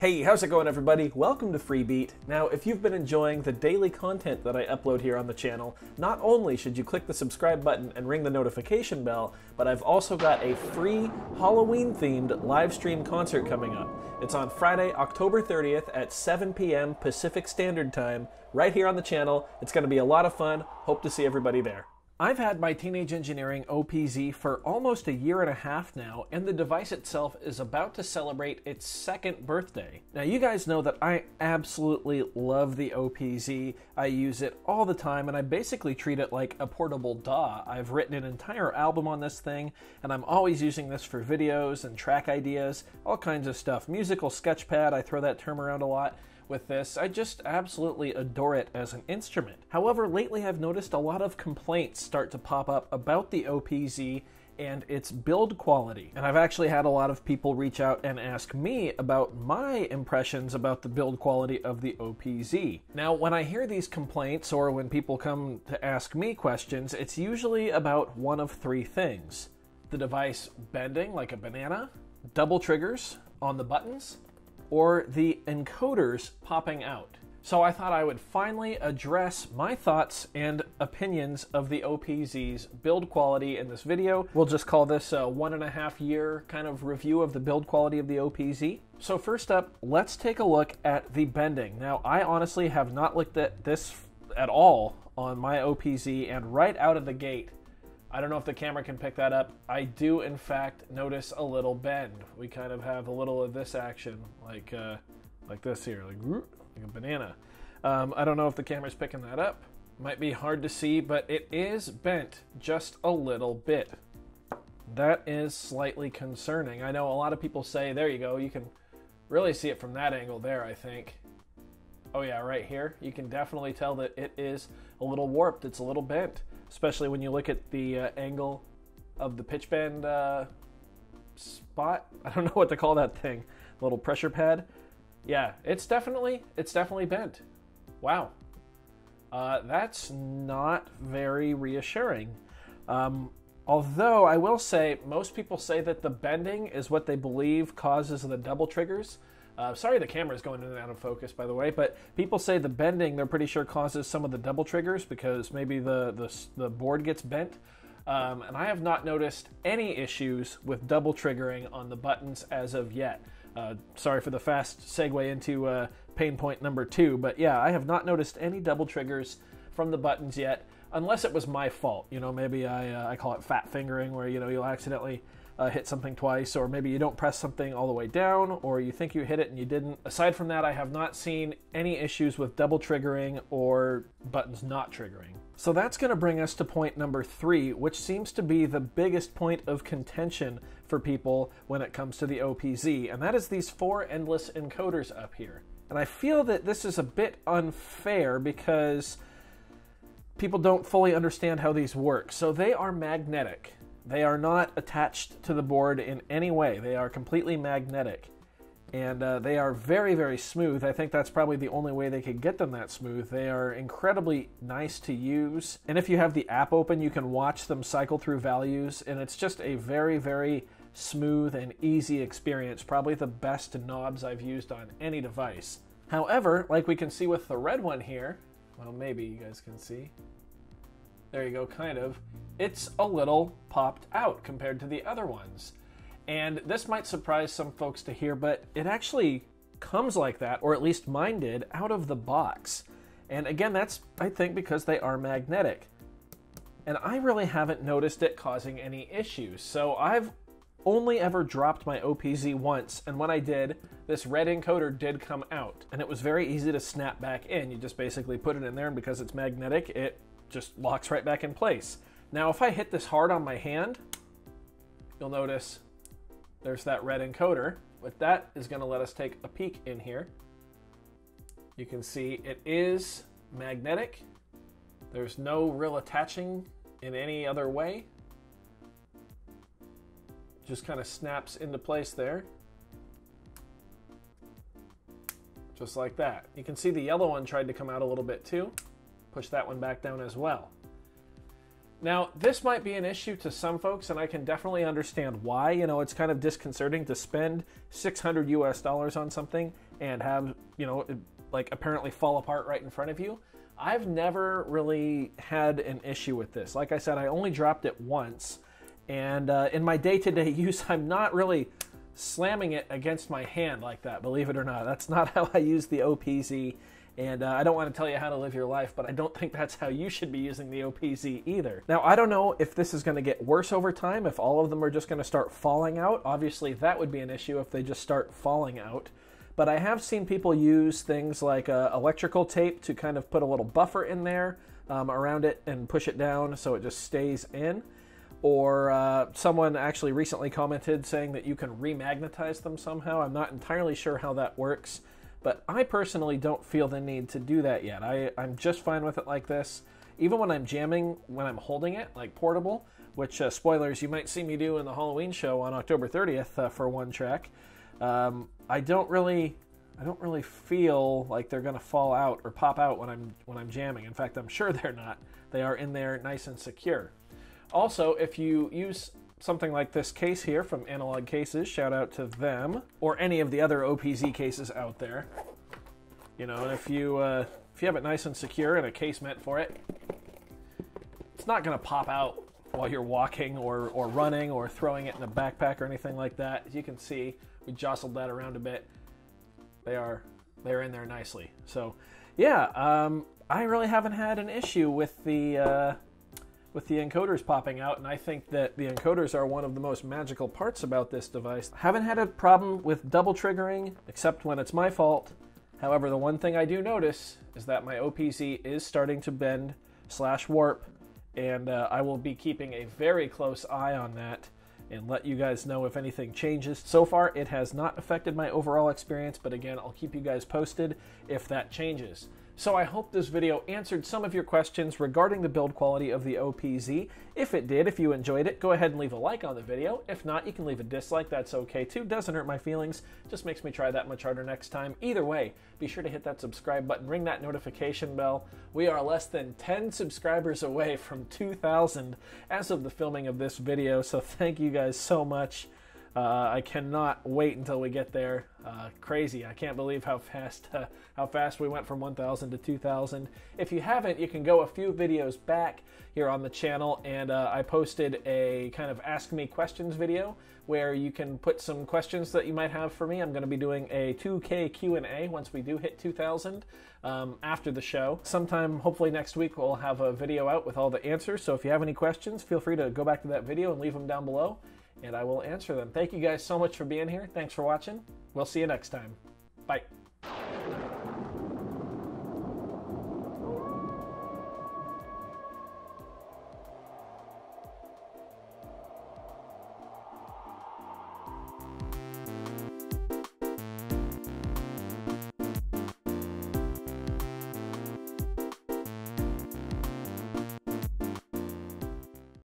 Hey, how's it going everybody? Welcome to Freebeat. Now, if you've been enjoying the daily content that I upload here on the channel, not only should you click the subscribe button and ring the notification bell, but I've also got a free Halloween-themed live stream concert coming up. It's on Friday, October 30th at 7 p.m. Pacific Standard Time, right here on the channel. It's going to be a lot of fun. Hope to see everybody there. I've had my Teenage Engineering OPZ for almost a year and a half now, and the device itself is about to celebrate its second birthday. Now, you guys know that I absolutely love the OPZ. I use it all the time, and I basically treat it like a portable DAW. I've written an entire album on this thing, and I'm always using this for videos and track ideas, all kinds of stuff. Musical sketchpad, I throw that term around a lot. With this, I just absolutely adore it as an instrument. However, lately I've noticed a lot of complaints start to pop up about the OPZ and its build quality. And I've actually had a lot of people reach out and ask me about my impressions about the build quality of the OPZ. Now, when I hear these complaints or when people come to ask me questions, it's usually about one of three things: the device bending like a banana, double triggers on the buttons, or the encoders popping out. So I thought I would finally address my thoughts and opinions of the OPZ's build quality in this video. We'll just call this a 1.5 year kind of review of the build quality of the OPZ. So first up, let's take a look at the bending. Now, I honestly have not looked at this at all on my OPZ, and right out of the gate, I don't know if the camera can pick that up, I do in fact notice a little bend. We kind of have a little of this action, like this here, like a banana. I don't know if the camera's picking that up. Might be hard to see, but it is bent just a little bit. That is slightly concerning. I know a lot of people say, there you go, you can really see it from that angle there, I think. Oh yeah, right here. You can definitely tell that it is a little warped, it's a little bent. Especially when you look at the angle of the pitch bend spot. I don't know what to call that thing. Little pressure pad. Yeah, it's definitely bent. Wow. That's not very reassuring. Although I will say, most people say that the bending is what they believe causes the double triggers. Sorry the camera's going in and out of focus, by the way, but people say the bending, they're pretty sure causes some of the double triggers because maybe the board gets bent. And I have not noticed any issues with double triggering on the buttons as of yet. Sorry for the fast segue into pain point number 2, but yeah, I have not noticed any double triggers from the buttons yet, unless it was my fault. You know, maybe I call it fat fingering, where, you know, you'll accidentally hit something twice, or maybe you don't press something all the way down, or you think you hit it and you didn't. Aside from that, I have not seen any issues with double triggering or buttons not triggering. So that's going to bring us to point number 3, which seems to be the biggest point of contention for people when it comes to the OPZ, and that is these 4 endless encoders up here. And I feel that this is a bit unfair because people don't fully understand how these work. So they are magnetic. They are not attached to the board in any way. They are completely magnetic. And they are very, very smooth. I think that's probably the only way they could get them that smooth. They are incredibly nice to use. And if you have the app open, you can watch them cycle through values. And it's just a very, very smooth and easy experience. Probably the best knobs I've used on any device. However, like we can see with the red one here, well, maybe you guys can see. There you go, kind of. It's a little popped out compared to the other ones. And this might surprise some folks to hear, but it actually comes like that, or at least mine did, out of the box. And again, that's, I think, because they are magnetic. And I really haven't noticed it causing any issues. So I've only ever dropped my OPZ once, and when I did, this red encoder did come out. And it was very easy to snap back in. You just basically put it in there, and because it's magnetic, it just locks right back in place. Now, if I hit this hard on my hand, you'll notice there's that red encoder. But that is going to let us take a peek in here. You can see it is magnetic. There's no real attaching in any other way. Just kind of snaps into place there. Just like that. You can see the yellow one tried to come out a little bit too. Push that one back down as well. Now, this might be an issue to some folks, and I can definitely understand why. You know, it's kind of disconcerting to spend $600 US on something and have, you know, like apparently fall apart right in front of you. I've never really had an issue with this. Like I said, I only dropped it once, and in my day-to-day use, I'm not really slamming it against my hand like that, believe it or not. That's not how I use the OPZ, and I don't want to tell you how to live your life, but I don't think that's how you should be using the OPZ either. Now, I don't know if this is going to get worse over time, if all of them are just going to start falling out. Obviously, that would be an issue if they just start falling out. But I have seen people use things like electrical tape to kind of put a little buffer in there around it and push it down so it just stays in. Or someone actually recently commented saying that you can remagnetize them somehow. I'm not entirely sure how that works, but I personally don't feel the need to do that yet. I'm just fine with it like this. Even when I'm jamming, when I'm holding it, like portable, which, spoilers, you might see me do in the Halloween show on October 30th for one track, I don't really feel like they're going to fall out or pop out when I'm jamming. In fact, I'm sure they're not. They are in there nice and secure. Also, if you use something like this case here from Analog Cases, shout out to them, or any of the other OPZ cases out there, you know, if you have it nice and secure and a case meant for it, it's not going to pop out while you're walking or running or throwing it in a backpack or anything like that. As you can see, we jostled that around a bit. They're in there nicely. So, yeah, I really haven't had an issue with the encoders popping out, and I think that the encoders are one of the most magical parts about this device. I haven't had a problem with double triggering, except when it's my fault. However, the one thing I do notice is that my OPZ is starting to bend / warp, and I will be keeping a very close eye on that and let you guys know if anything changes. So far, it has not affected my overall experience, but again, I'll keep you guys posted if that changes. So I hope this video answered some of your questions regarding the build quality of the OPZ. If it did, if you enjoyed it, go ahead and leave a like on the video. If not, you can leave a dislike. That's okay too. Doesn't hurt my feelings. Just makes me try that much harder next time. Either way, be sure to hit that subscribe button, ring that notification bell. We are less than 10 subscribers away from 2,000 as of the filming of this video, so thank you guys so much. I cannot wait until we get there. Crazy. I can't believe how fast we went from 1,000 to 2,000. If you haven't, you can go a few videos back here on the channel, and I posted a kind of Ask Me Questions video where you can put some questions that you might have for me. I'm going to be doing a 2K Q&A once we do hit 2,000 after the show. Sometime, hopefully next week, we'll have a video out with all the answers. So if you have any questions, feel free to go back to that video and leave them down below, and I will answer them. Thank you guys so much for being here. Thanks for watching. We'll see you next time.